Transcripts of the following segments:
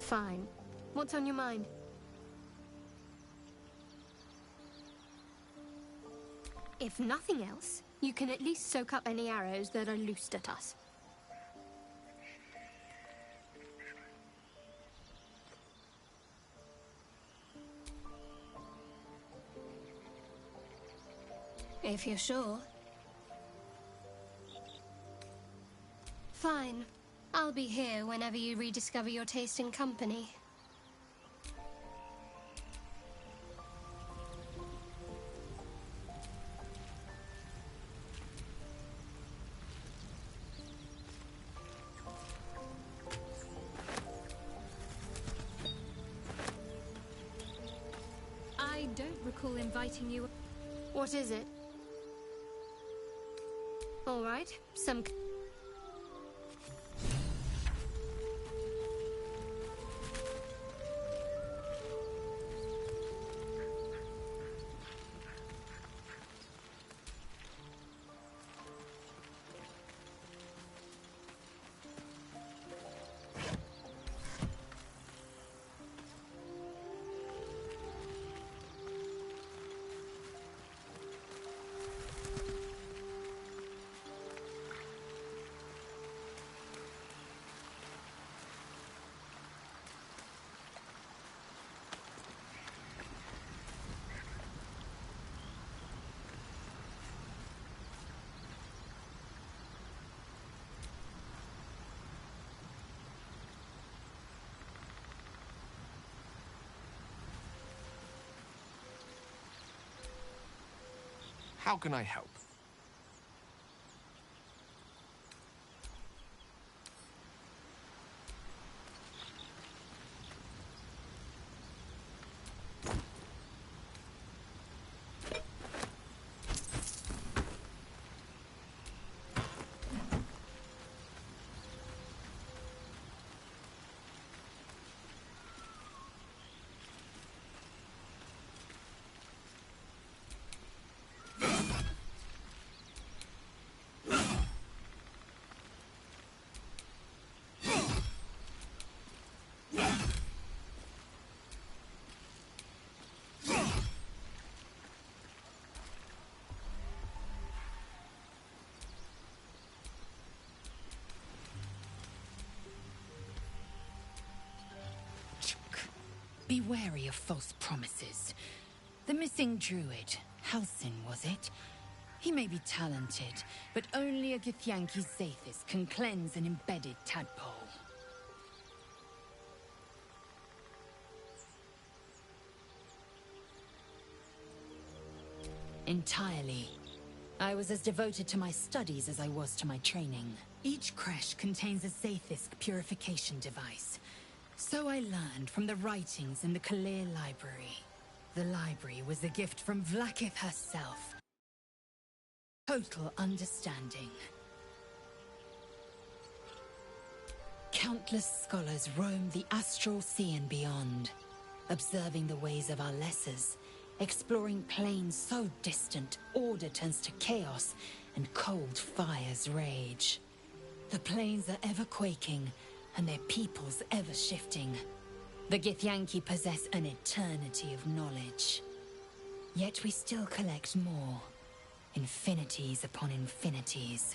Fine. What's on your mind? If nothing else, you can at least soak up any arrows that are loosed at us. If you're sure. Fine. I'll be here whenever you rediscover your taste in company. I don't recall inviting you. What is it? All right, some... How can I help? Be wary of false promises. The missing druid, Halsin, was it? He may be talented, but only a Githyanki Zathis can cleanse an embedded tadpole. Entirely. I was as devoted to my studies as I was to my training. Each creche contains a Zathis purification device. So I learned from the writings in the Kalir Library. The library was a gift from Vlaakith herself. Total understanding. Countless scholars roam the astral sea and beyond, observing the ways of our lessers, exploring planes so distant, order turns to chaos, and cold fires rage. The planes are ever quaking, and their peoples ever shifting. The Githyanki possess an eternity of knowledge. Yet we still collect more. Infinities upon infinities.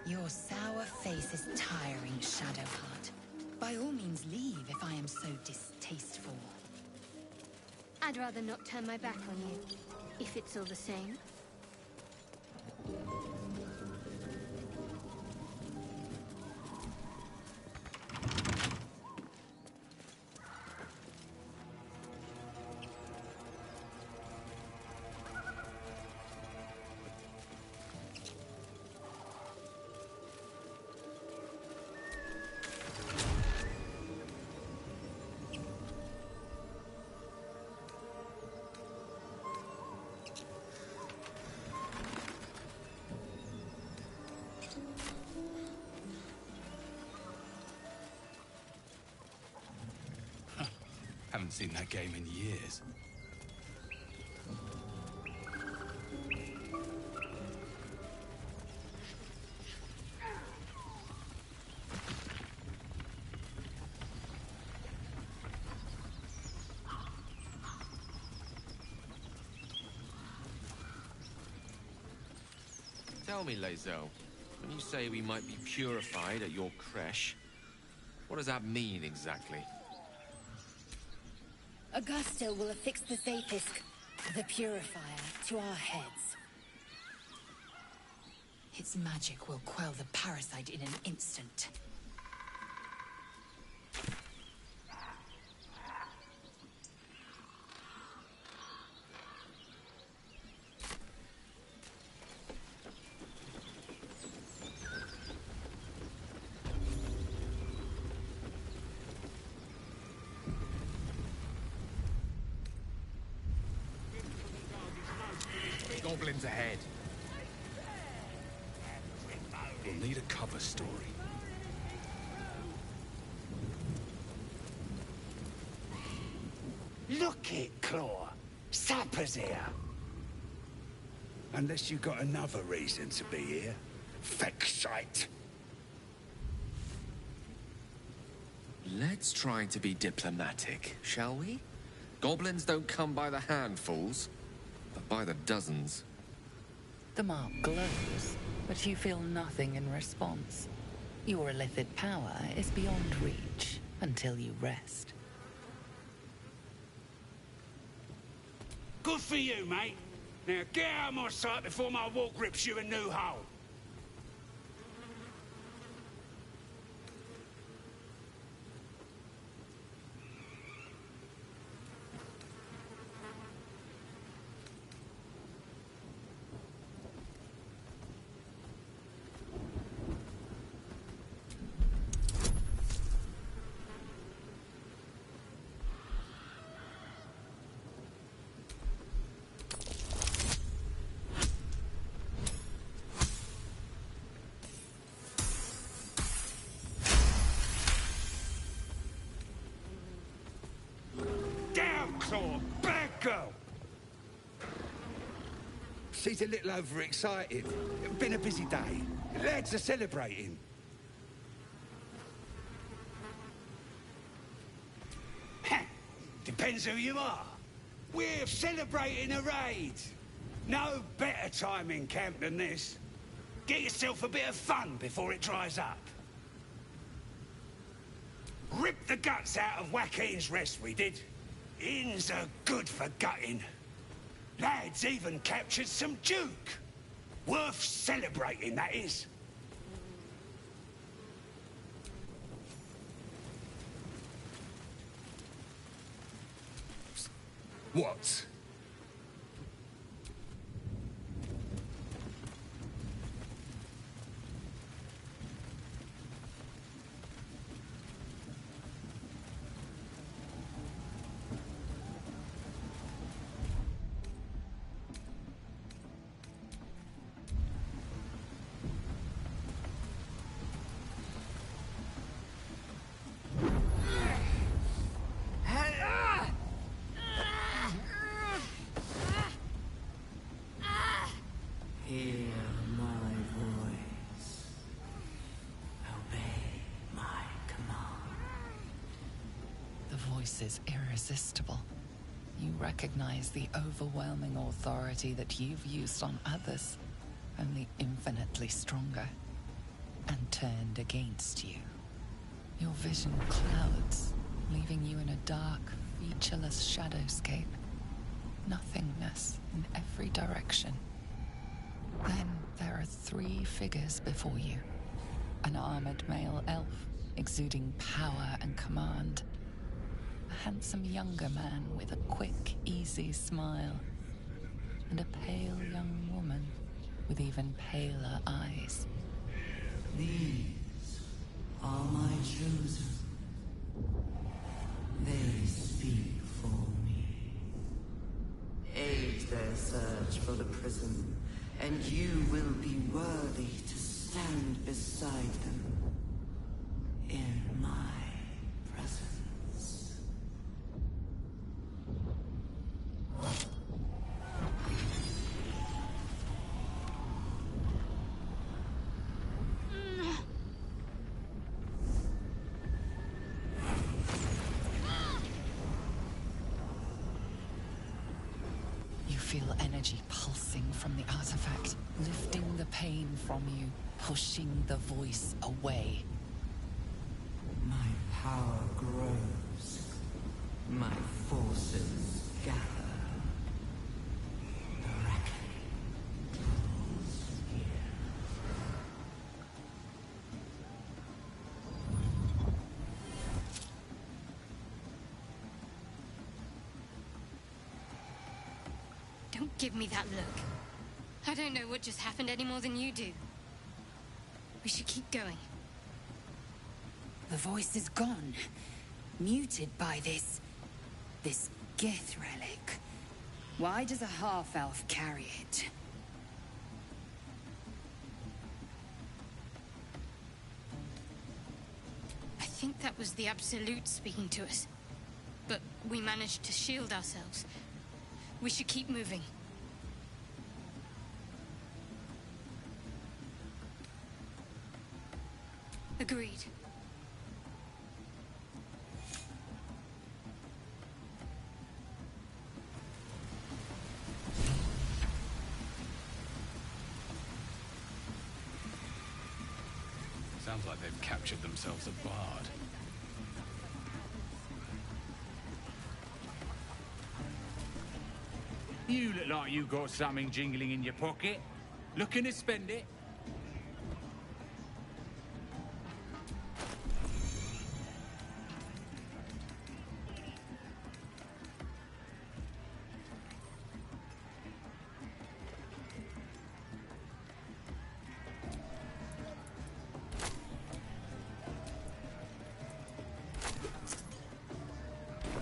Your sour face is tiring, Shadowheart. By all means leave if I am so distasteful. I'd rather not turn my back on you, if it's all the same. Haven't seen that game in years. Tell me, Lae'zel, when you say we might be purified at your creche, what does that mean exactly? Augusta will affix the Zafisk, the purifier, to our heads. Its magic will quell the parasite in an instant. Goblins ahead. We'll need a cover story. Look it, Claw. Sapper's here. Unless you got another reason to be here. Feckshite. Let's try to be diplomatic, shall we? Goblins don't come by the handfuls, but by the dozens. The mark glows, but you feel nothing in response. Your illithid power is beyond reach until you rest. Good for you, mate. Now get out of my sight before my walk rips you a new hole. Claw, bad girl! She's a little overexcited. Been a busy day. Lads are celebrating. Depends who you are. We're celebrating a raid. No better time in camp than this. Get yourself a bit of fun before it dries up. Rip the guts out of Joaquin's rest, we did. Inns are good for gutting. Lads even captured some Duke. Worth celebrating, that is. What? Hear my voice. Obey my command. The voice is irresistible. You recognize the overwhelming authority that you've used on others, only infinitely stronger, and turned against you. Your vision clouds, leaving you in a dark, featureless shadowscape. Nothingness in every direction. Then there are three figures before you. An armored male elf, exuding power and command. A handsome younger man with a quick, easy smile. And a pale young woman with even paler eyes. These are my chosen. They speak for me. Aid their search for the prison, and you will be worthy to stand beside them in my presence. feel energy pulsing from the artifact, lifting the pain from you, pushing the voice away. My power grows. My forces gather. The reckoning draws near. Don't give me that look. I don't know what just happened any more than you do. We should keep going. The voice is gone. Muted by this Gith relic. Why does a half-elf carry it? I think that was the Absolute speaking to us. But we managed to shield ourselves. We should keep moving. Agreed. Sounds like they've captured themselves a bard. You look like you got something jingling in your pocket. Looking to spend it?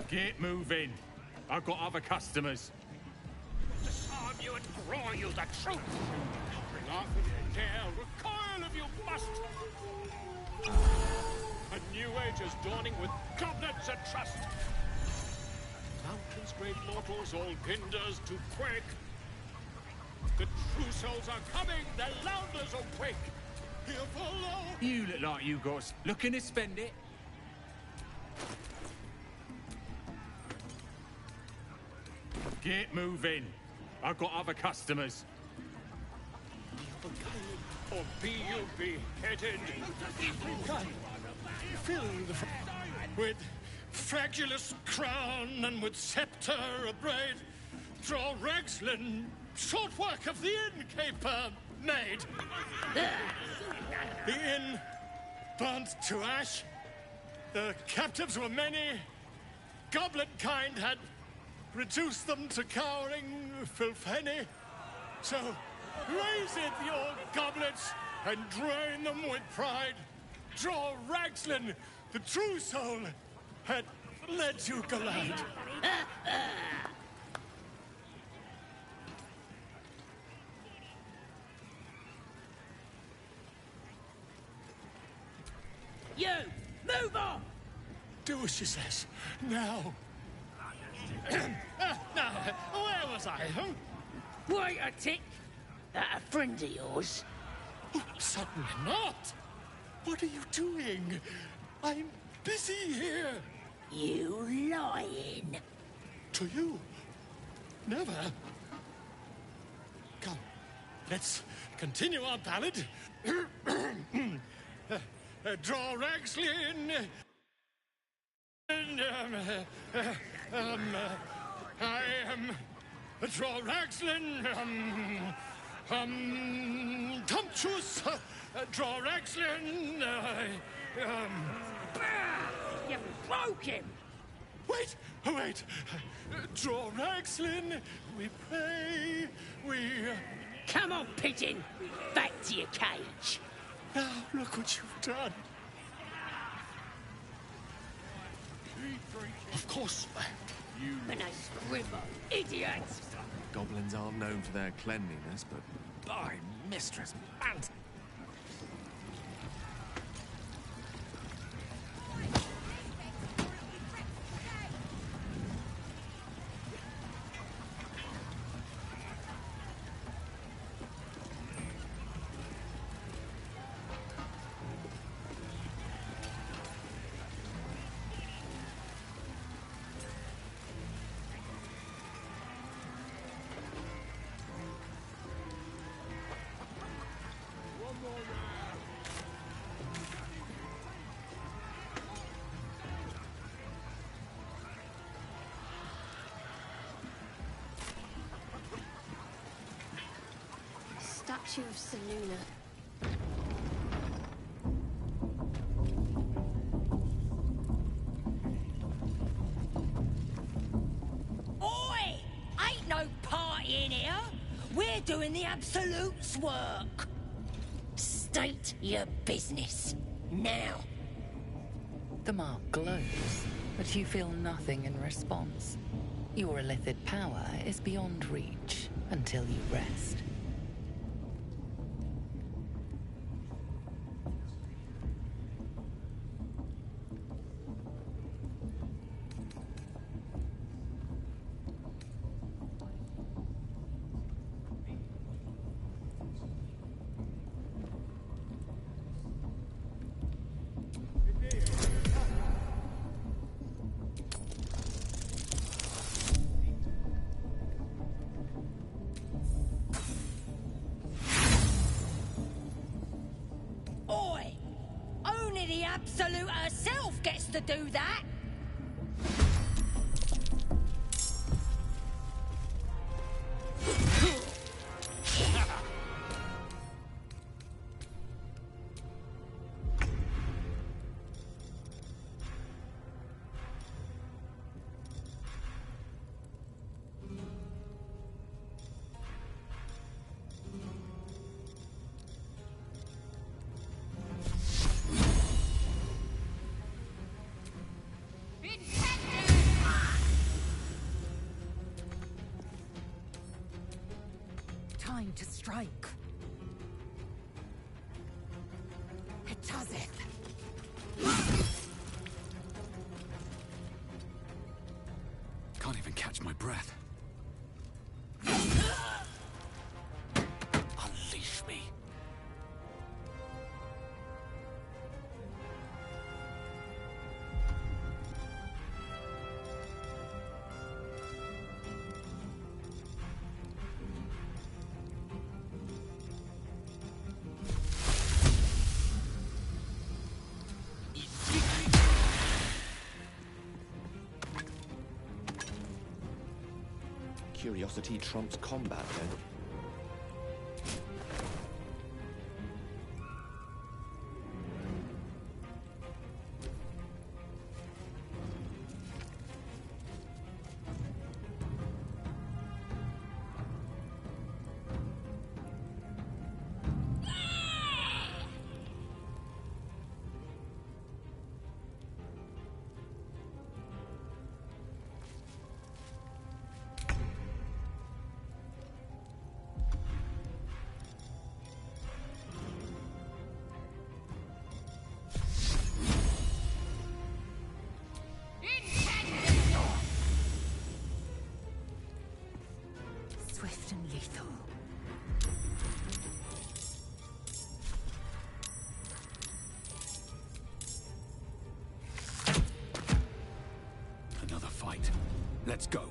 Get moving. I've got other customers. Disarm you and grow you the truth. Bring off if you dare, recoil if you must. A new age is dawning with goblets and trust. Mountains, great mortals, all Pinders to quake. The true souls are coming, the Lounders awake. Here follow. You look like you got looking to spend it. Get moving. I've got other customers. Or be you beheaded. Fill the with fragulous crown and with scepter abraid. Draw Ragslin, short work of the innkeeper made. The inn burnt to ash. The captives were many. Goblet kind had reduced them to cowering filfenny. So raise it, your goblets, and drain them with pride. Draw Ragslin, the true soul, had led you glide. You! Move on! Do as she says. Now. Now, where was I, huh? Wait a tick! That a friend of yours? Oh, certainly not. What are you doing? I'm busy here. You lying. To you? Never. Come, let's continue our ballad. Draw Ragslin. I am Draw Ragslin. Tumptuous. Draw Ragslin. You broke him! Wait, wait. Draw Ragslin. We pray. We. Come on, pigeon! Back to your cage! Now look what you've done. Of course. You... And a scribble, idiot! Goblins aren't known for their cleanliness, but by mistress, man. statue of Seluna. Oi! Ain't no party in here. We're doing the Absolute's work. State your business. Now. The mark glows, but you feel nothing in response. Your illithid power is beyond reach until you rest. Oi! Only the Absolute herself gets to do that. Time to strike. It does it. Can't even catch my breath. Unleash me. Curiosity trumps combat, then. Swift and lethal. Another fight. Let's go.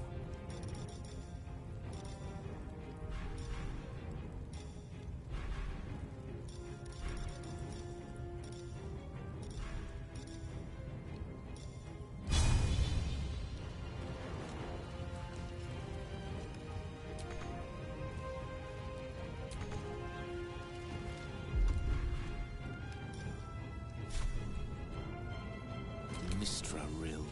Mistra Rill.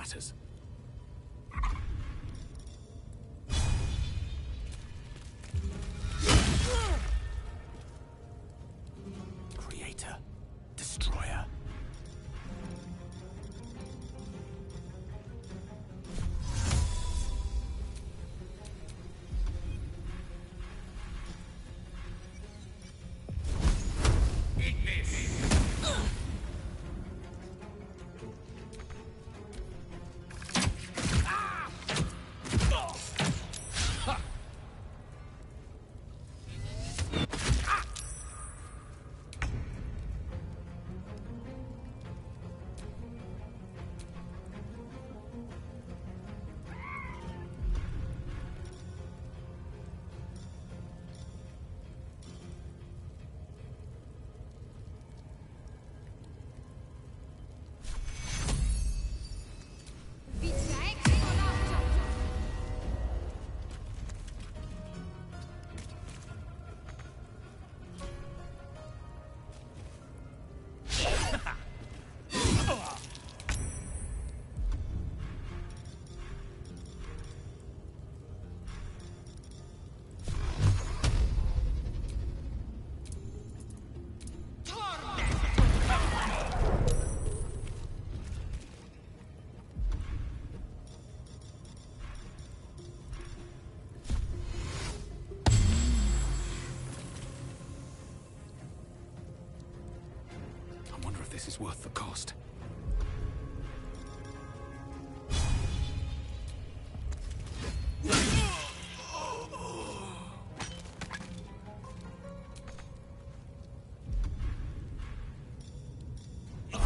matters. Creator. Destroyer. I wonder if this is worth the cost. A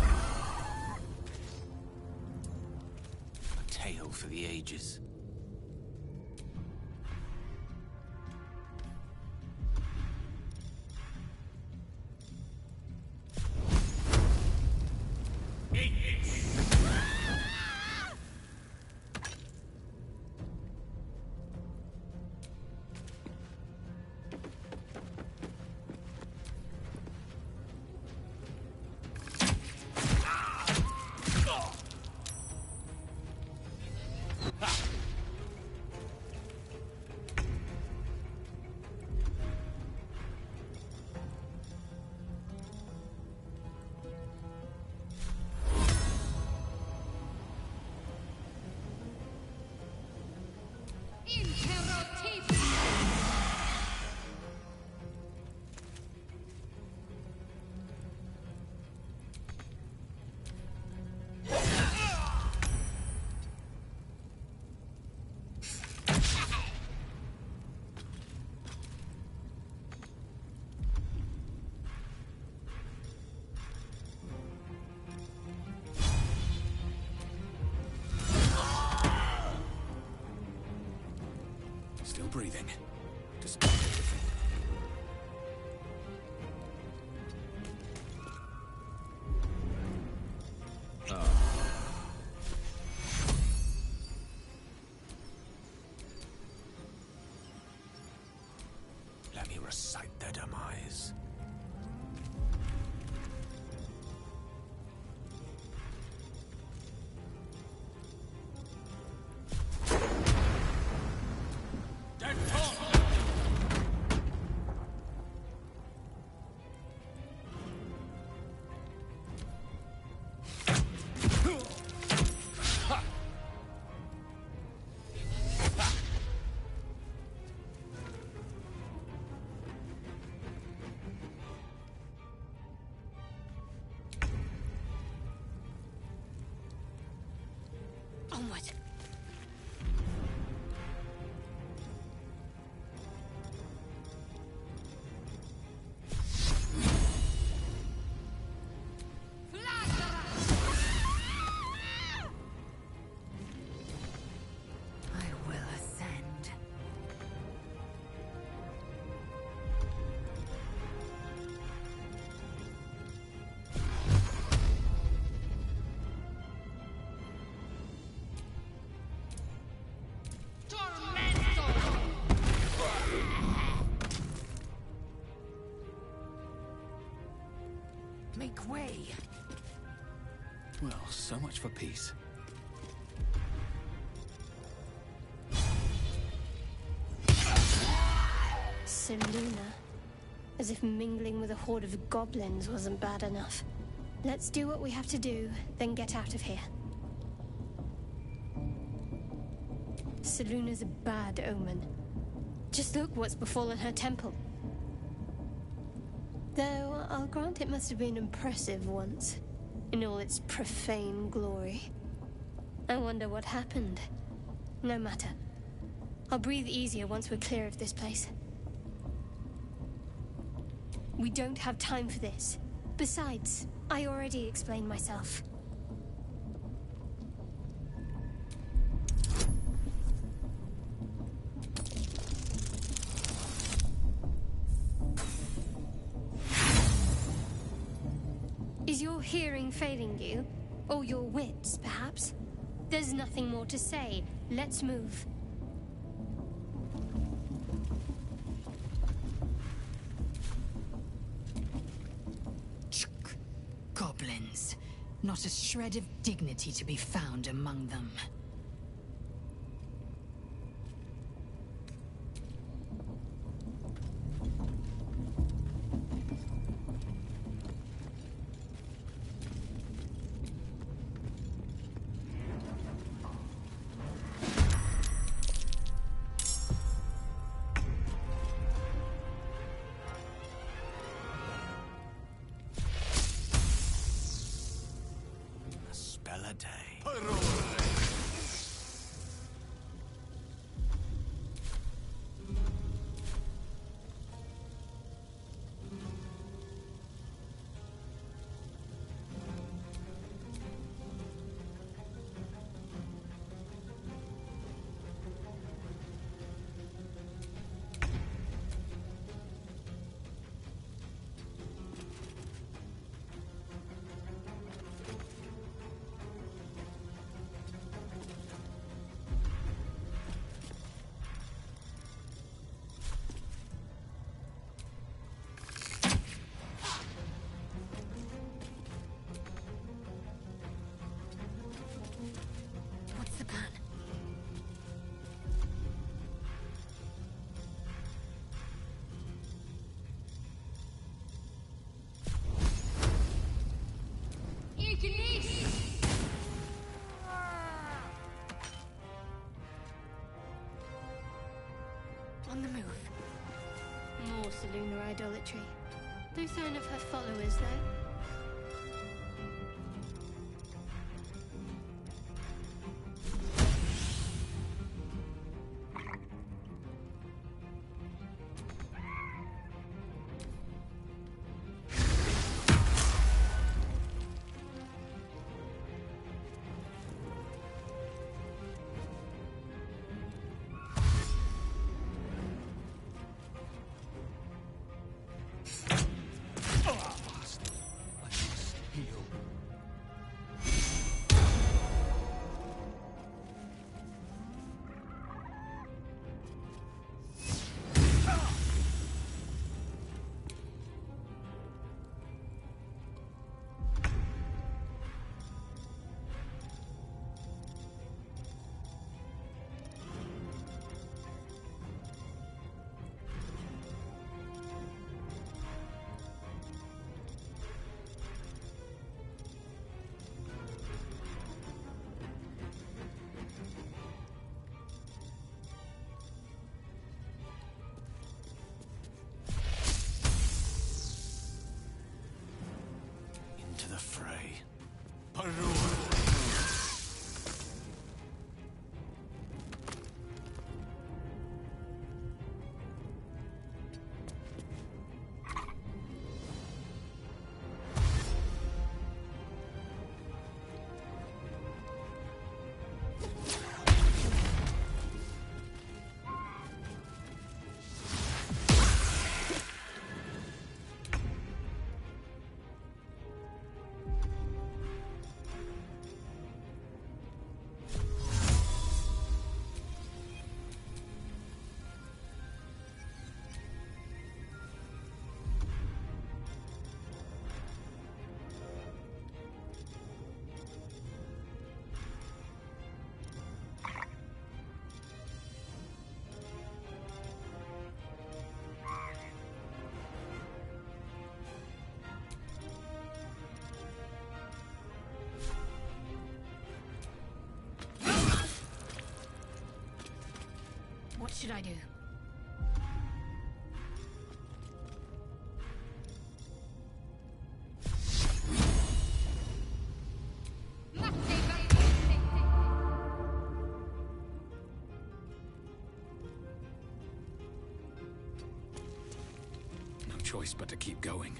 tale for the ages. Still breathing, despite everything. Let me recite their demise. Onward. I will ascend. Make way. Well, so much for peace. Seluna. As if mingling with a horde of goblins wasn't bad enough. Let's do what we have to do, then get out of here. Seluna's a bad omen. Just look what's befallen her temple. Though, I'll grant it must have been impressive once, in all its profane glory. I wonder what happened. No matter. I'll breathe easier once we're clear of this place. We don't have time for this. Besides, I already explained myself. Is your hearing failing you? Or your wits, perhaps? There's nothing more to say. Let's move. Goblins. Not a shred of dignity to be found among them. What's the plan? On the move. More Seluna idolatry. No sign of her followers, though. What should I do? No choice but to keep going.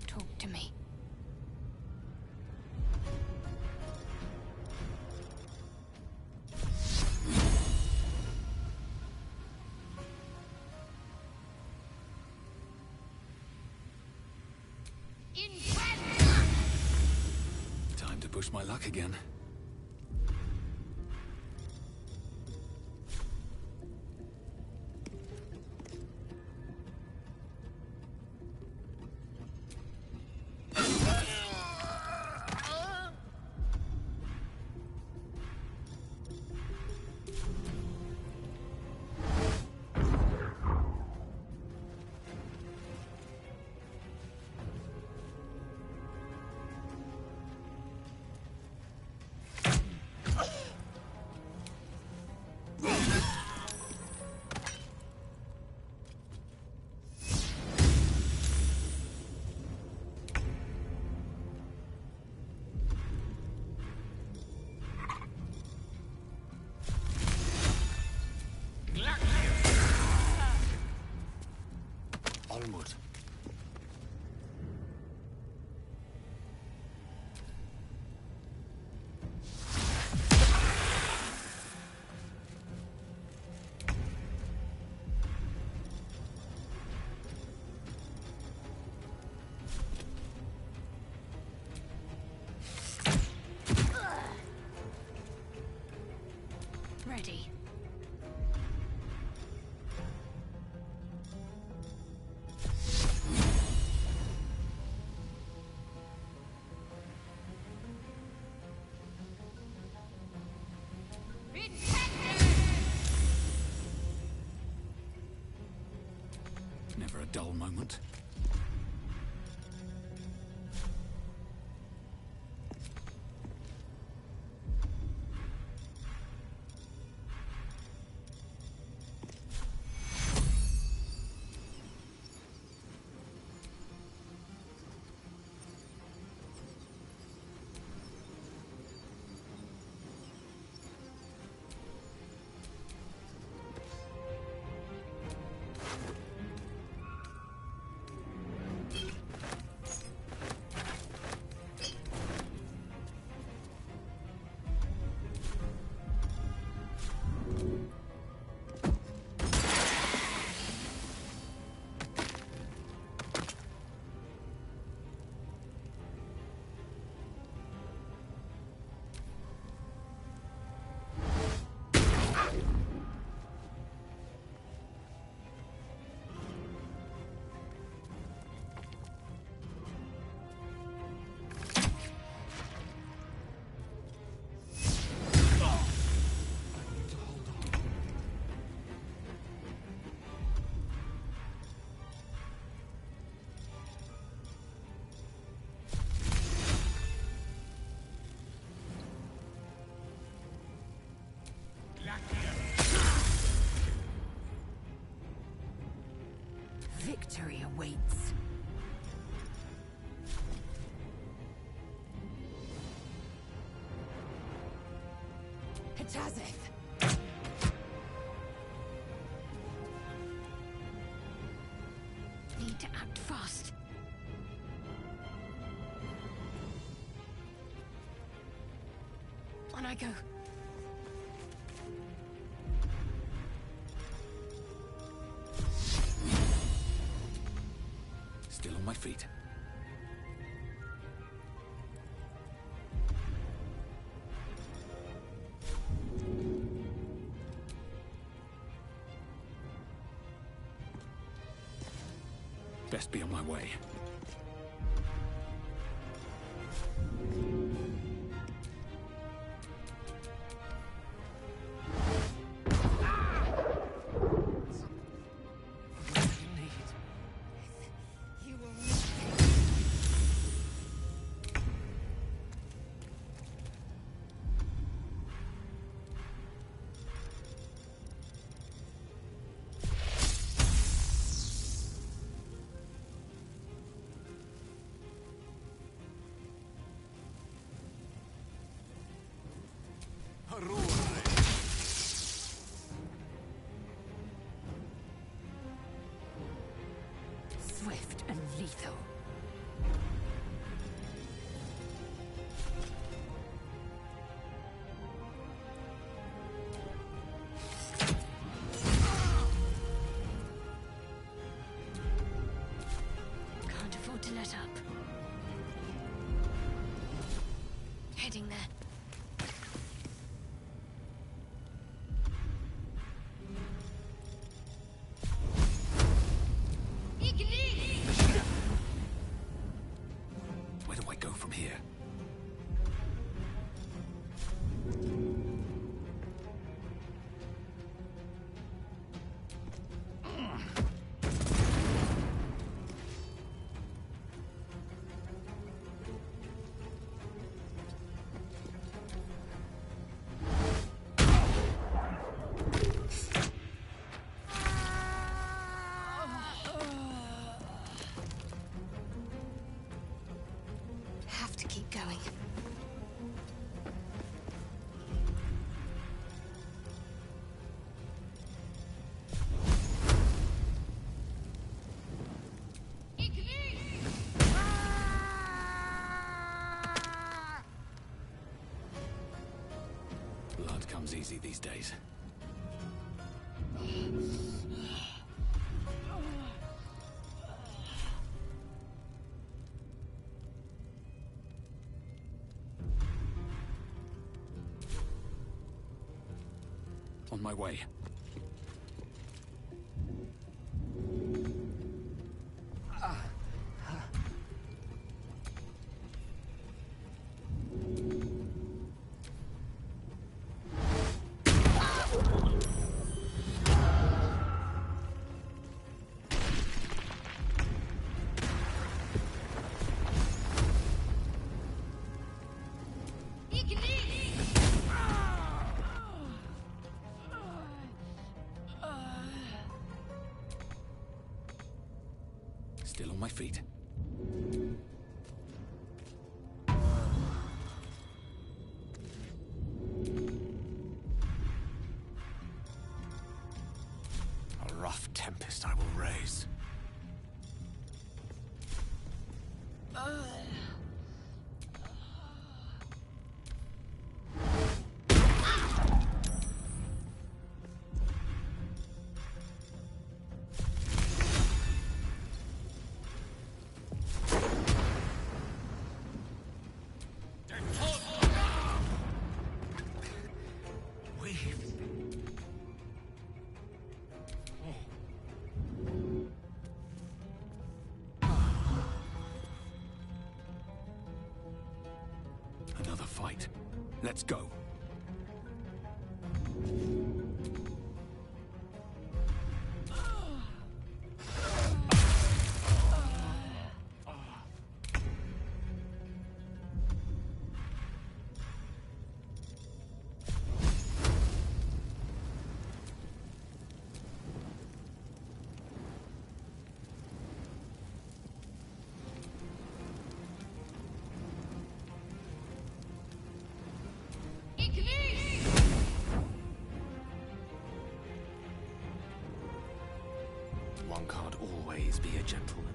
Talk to me. Time to push my luck again. Onward. Ready. Never a dull moment. Victory awaits. Hatazeth! Need to act fast. On I go. Still on my feet. Best be on my way. Swift and lethal. Can't afford to let up. Heading there. Where do I go from here? Have to keep going. Blood comes easy these days. On my way. Still on my feet. A rough tempest I will raise. Another fight. Let's go. one can't always be a gentleman.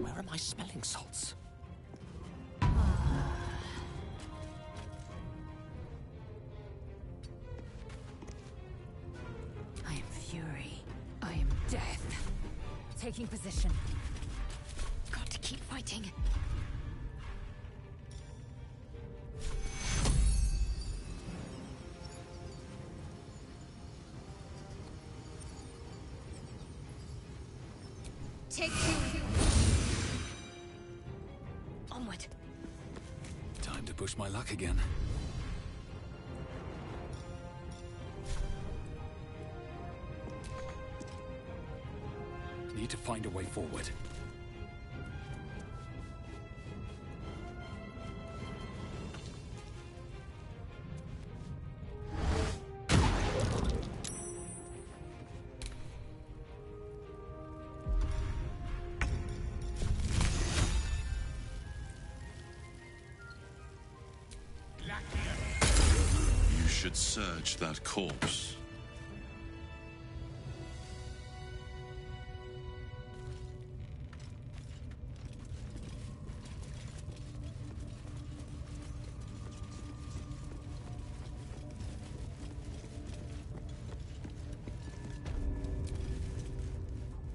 Where are my smelling salts? I am fury. I am death. Taking position. Got to keep fighting. Take two. Onward. Time to push my luck again. Need to find a way forward. You should search that corpse.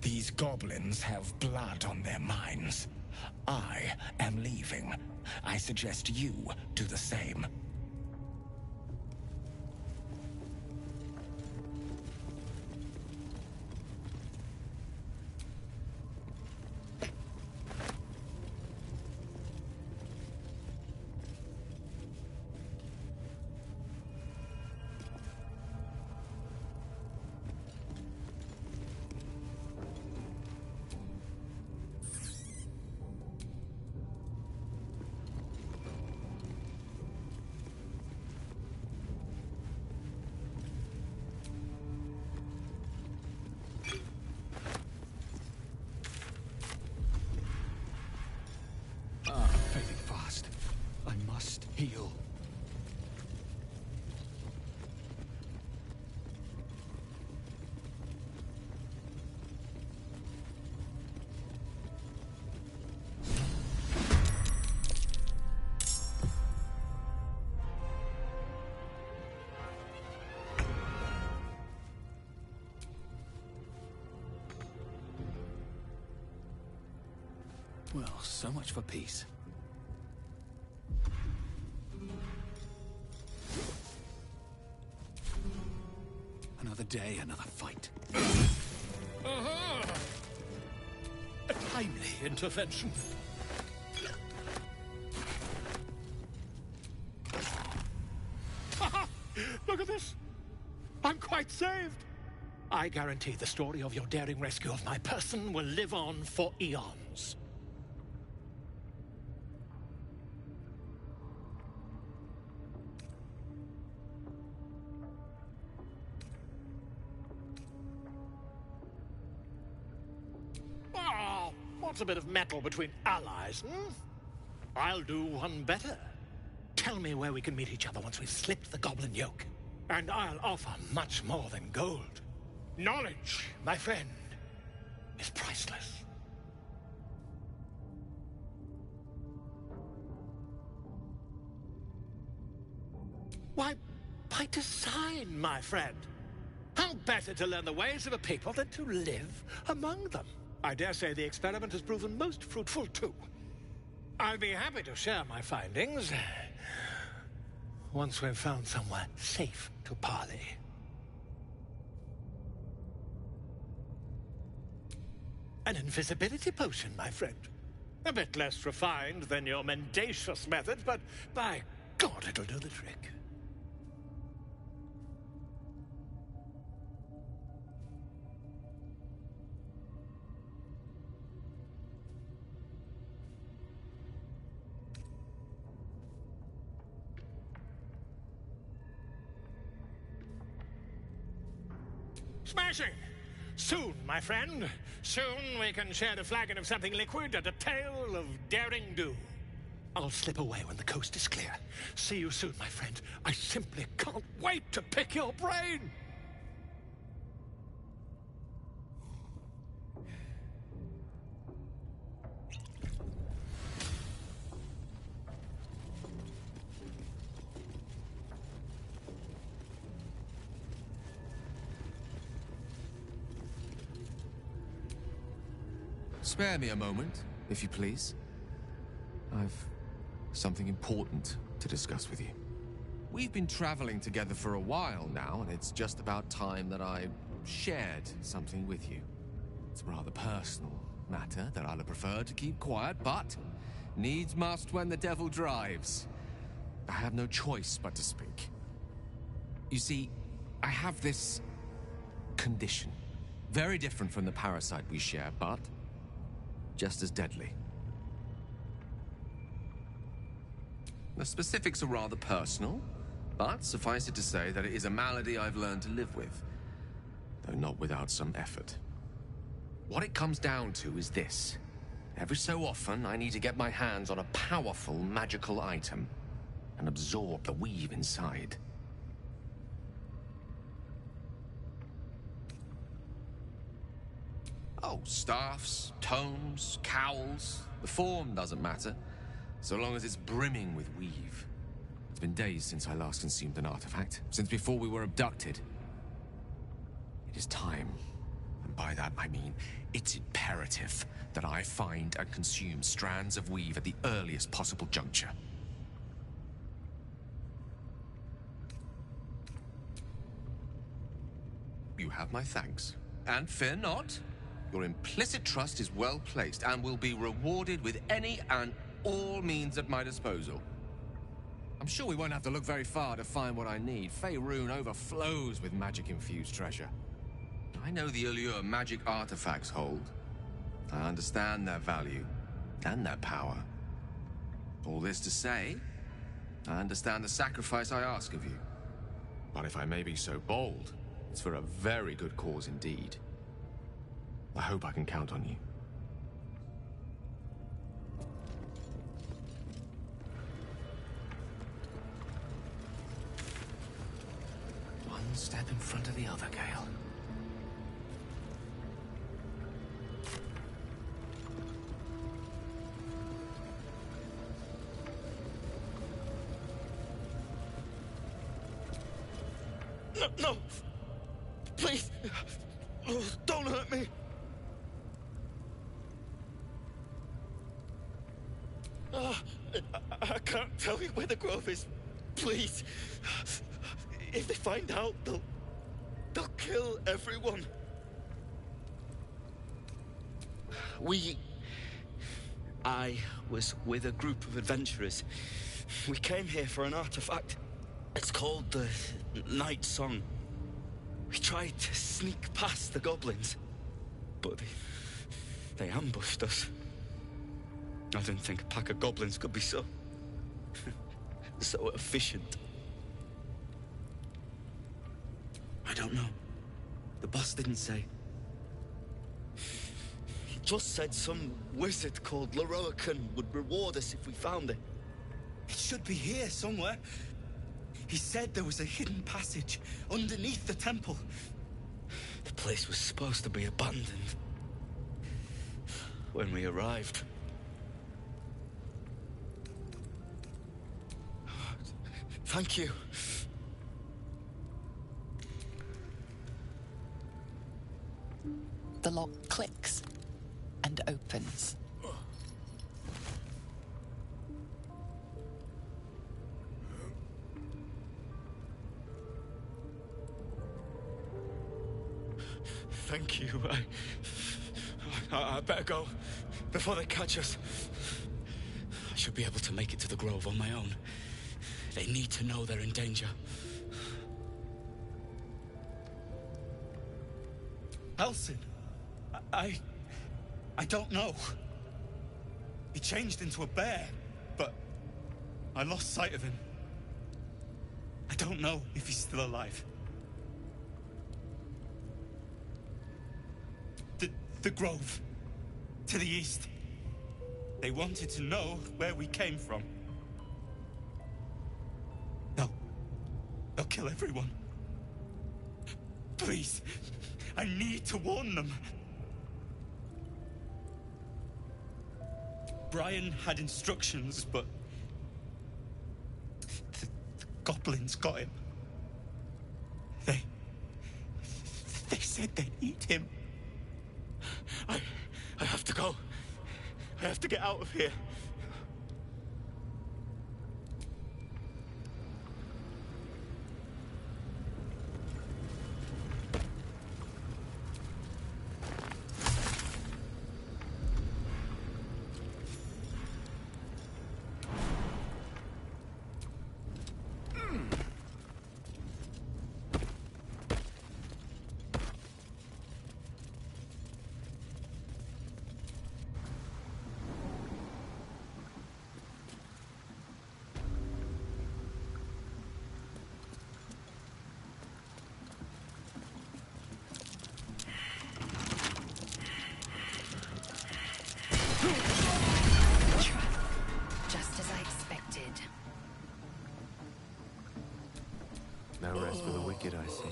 These goblins have blood on their minds. I am leaving. I suggest you do the same. Fading fast. I must heal. Well, so much for peace. Another day, another fight. A timely intervention. Look at this. I'm quite saved. I guarantee the story of your daring rescue of my person will live on for eons. Oh, what's a bit of metal between allies, hmm? I'll do one better. Tell me where we can meet each other once we've slipped the goblin yoke. And I'll offer much more than gold. Knowledge, my friend, is priceless. Why, by design, my friend. How better to learn the ways of a people than to live among them? I dare say the experiment has proven most fruitful, too. I'll be happy to share my findings once we've found somewhere safe to parley. An invisibility potion, my friend. A bit less refined than your mendacious methods, but by God, it'll do the trick. Smashing! Soon, my friend. Soon we can share the flagon of something liquid and a tale of daring do. I'll slip away when the coast is clear. See you soon, my friend. I simply can't wait to pick your brain! Spare me a moment, if you please. I've something important to discuss with you. We've been traveling together for a while now, and it's just about time that I shared something with you. It's a rather personal matter that I'd have preferred to keep quiet, but needs must when the devil drives. I have no choice but to speak. You see, I have this condition. Very different from the parasite we share, but just as deadly. The specifics are rather personal, but suffice it to say that it is a malady I've learned to live with, though not without some effort. What it comes down to is this. Every so often, I need to get my hands on a powerful magical item and absorb the weave inside. Oh, staffs, tomes, cowls. The form doesn't matter, so long as it's brimming with weave. It's been days since I last consumed an artifact, since before we were abducted. It is time, and by that I mean it's imperative that I find and consume strands of weave at the earliest possible juncture. You have my thanks, and fear not. Your implicit trust is well placed and will be rewarded with any and all means at my disposal. I'm sure we won't have to look very far to find what I need. Faerun overflows with magic-infused treasure. I know the allure magic artifacts hold. I understand their value and their power. All this to say, I understand the sacrifice I ask of you. But if I may be so bold, it's for a very good cause indeed. I hope I can count on you. One step in front of the other, Gale. No, no! Please! Oh, don't hurt me! I can't tell you where the grove is. Please. If they find out, they'll kill everyone. I was with a group of adventurers. We came here for an artifact. It's called the Night Song. We tried to sneak past the goblins, but they ambushed us. I didn't think a pack of goblins could be so efficient. I don't know. The boss didn't say. He just said some wizard called Leroican would reward us if we found it. It should be here somewhere. He said there was a hidden passage underneath the temple. The place was supposed to be abandoned when we arrived. Thank you. The lock clicks and opens. Thank you. I better go before they catch us. I should be able to make it to the grove on my own. They need to know they're in danger. Elsin? I don't know. He changed into a bear, but I lost sight of him. I don't know if he's still alive. The grove. To the east. They wanted to know where we came from. They'll kill everyone. Please, I need to warn them. Brian had instructions, but the goblins got him. They said they'd eat him. I have to go. I have to get out of here. Just as I expected. No rest for the wicked, I see.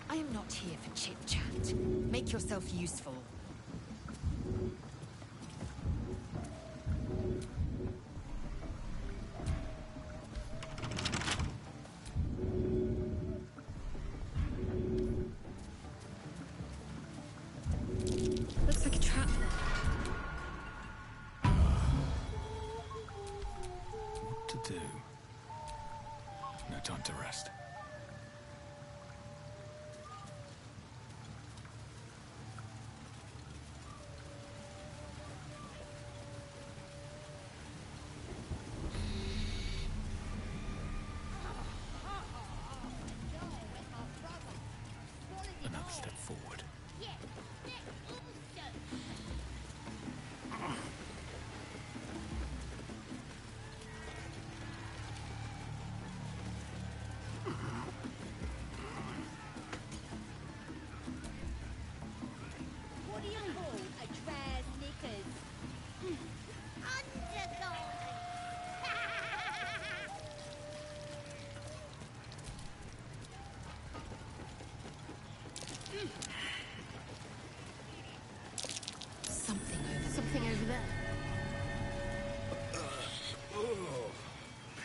I am not here for chit-chat. Make yourself useful. Looks like a trap there. What to do? No time to rest. Another step forward. What do you call a trans knickers? Something over there.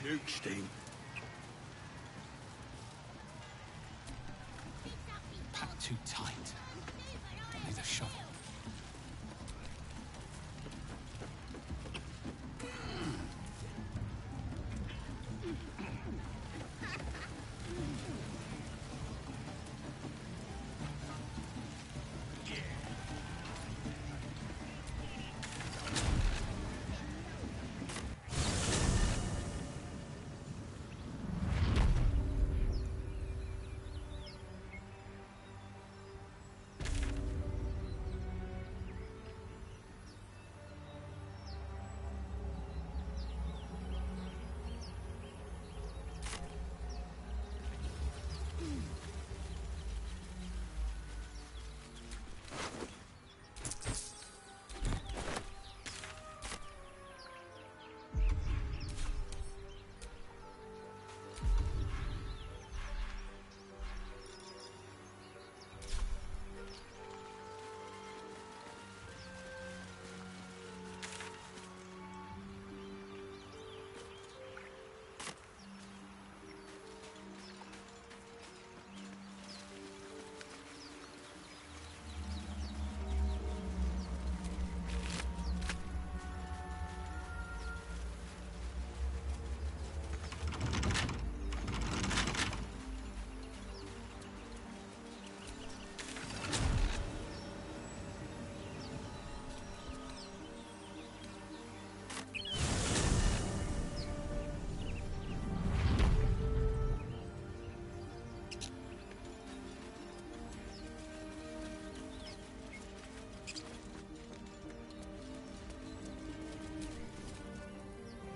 Puke steam. Packed too tight. Need a shovel.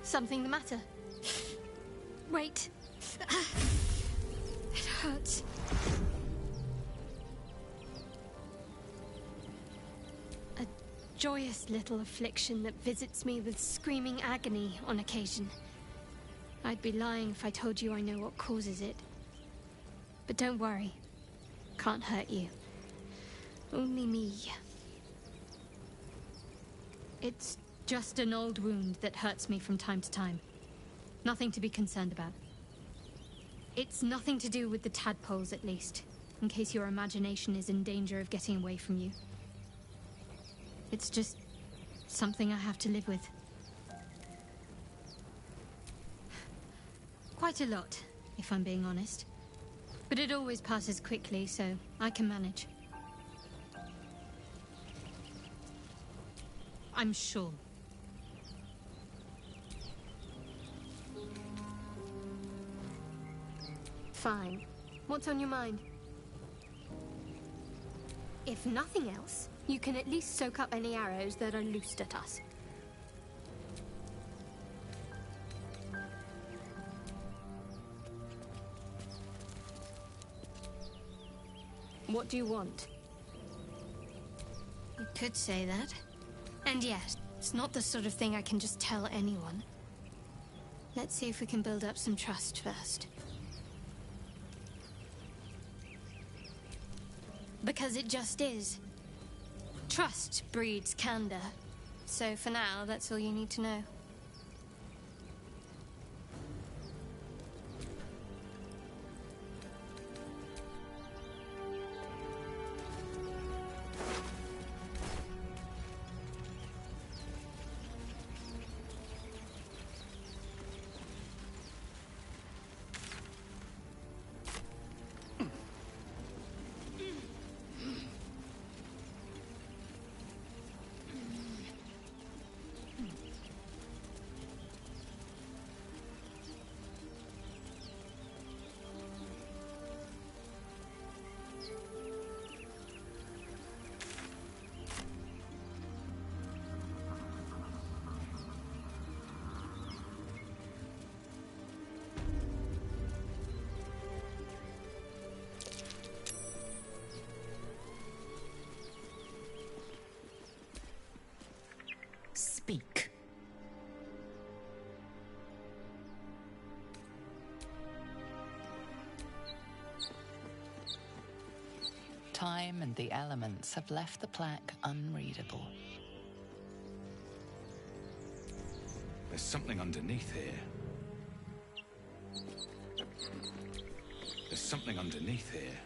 Something the matter? Wait. hurts. A joyous little affliction that visits me with screaming agony on occasion. I'd be lying if I told you I know what causes it. But don't worry. Can't hurt you. Only me. It's just an old wound that hurts me from time to time. Nothing to be concerned about. It's nothing to do with the tadpoles, at least, in case your imagination is in danger of getting away from you. It's just something I have to live with. Quite a lot, if I'm being honest. But it always passes quickly, so I can manage. I'm sure. Fine. What's on your mind? If nothing else, you can at least soak up any arrows that are loosed at us. What do you want? You could say that. And yes, it's not the sort of thing I can just tell anyone. Let's see if we can build up some trust first. Because it just is. Trust breeds candor. So for now, that's all you need to know. Speak. Time and the elements have left the plaque unreadable. There's something underneath here. There's something underneath here.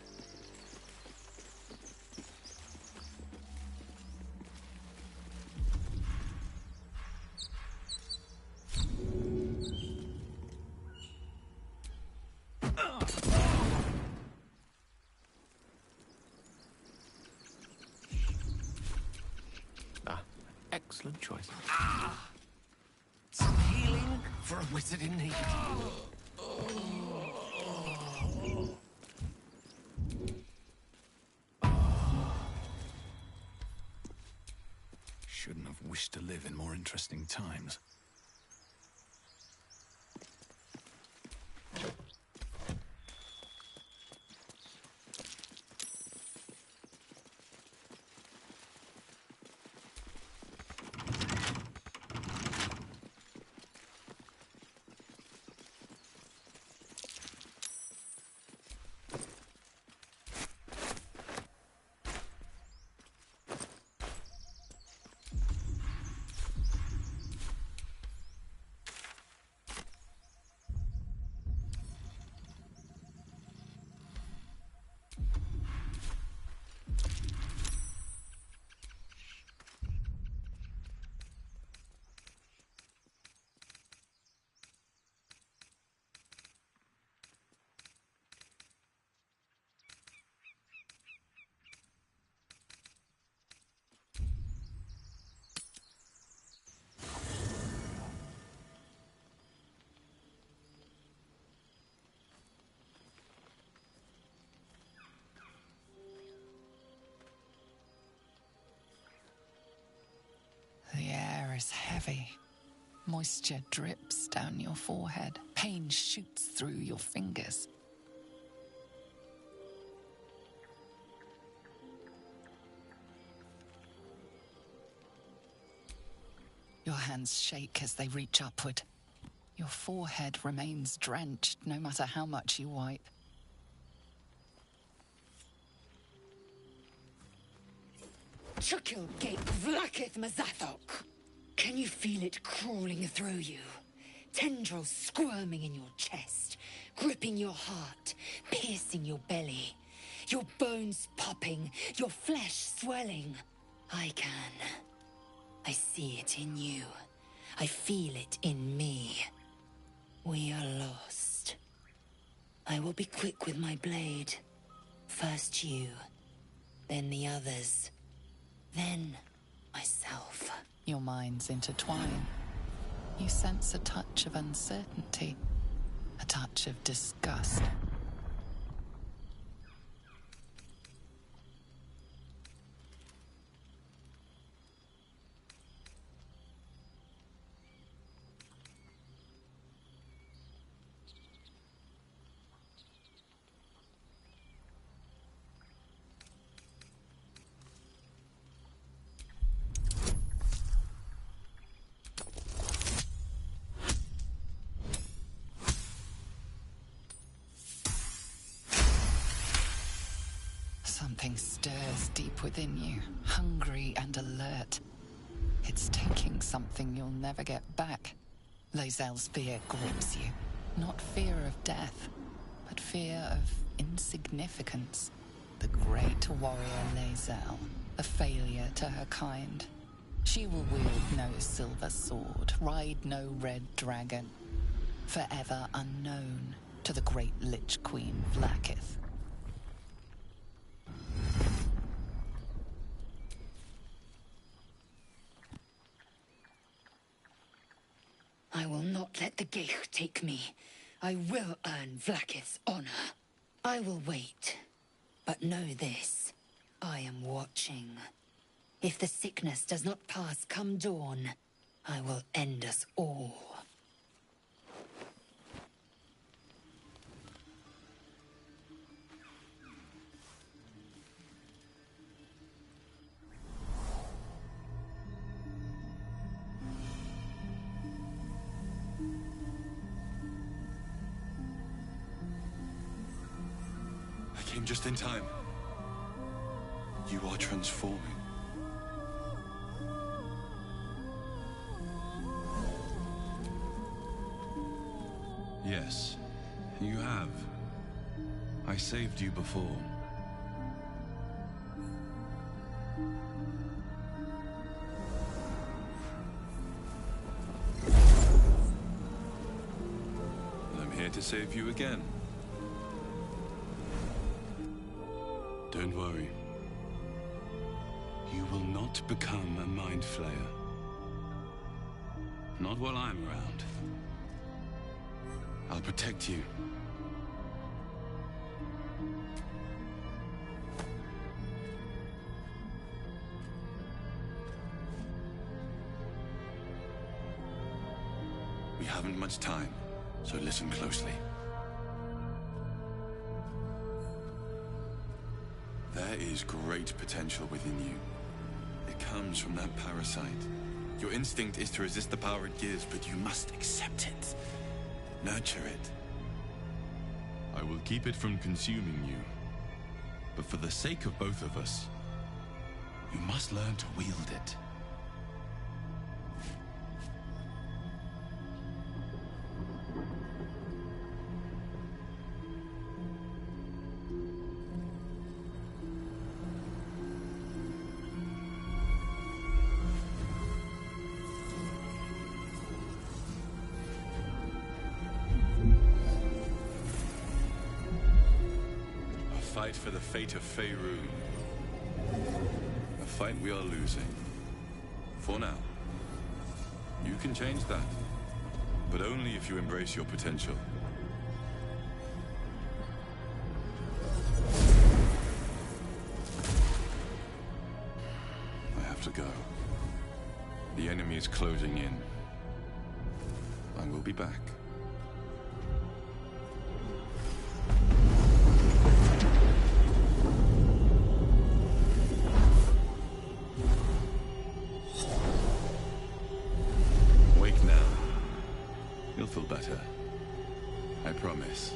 Excellent choice. Some healing for a wizard in need. Shouldn't have wished to live in more interesting times. The air is heavy. Moisture drips down your forehead. Pain shoots through your fingers. Your hands shake as they reach upward. Your forehead remains drenched no matter how much you wipe. Chukil Gate Vlakith Mazathok. Can you feel it crawling through you? Tendrils squirming in your chest, gripping your heart, piercing your belly. Your bones popping, your flesh swelling. I can. I see it in you. I feel it in me. We are lost. I will be quick with my blade. First you, then the others, then myself. Your minds intertwine. You sense a touch of uncertainty, a touch of disgust. Something stirs deep within you, hungry and alert. It's taking something you'll never get back. Lae'zel's fear grips you. Not fear of death, but fear of insignificance. The great warrior Lae'zel, a failure to her kind. She will wield no silver sword, ride no red dragon. Forever unknown to the great Lich Queen Vlakith. I will not let the Geich take me. I will earn Vlakith's honor. I will wait. But know this. I am watching. If the sickness does not pass come dawn, I will end us all. I came just in time. You are transforming. Yes, you have. I saved you before. I'm here to save you again. Don't worry. You will not become a Mind Flayer. Not while I'm around. I'll protect you. We haven't much time, so listen closely. There is great potential within you. It comes from that parasite. Your instinct is to resist the power it gives, but you must accept it. Nurture it. I will keep it from consuming you. But for the sake of both of us, you must learn to wield it. Fight for the fate of Faerun. A fight we are losing. For now. You can change that. But only if you embrace your potential. I have to go. The enemy is closing in. I will be back. You'll feel better. I promise.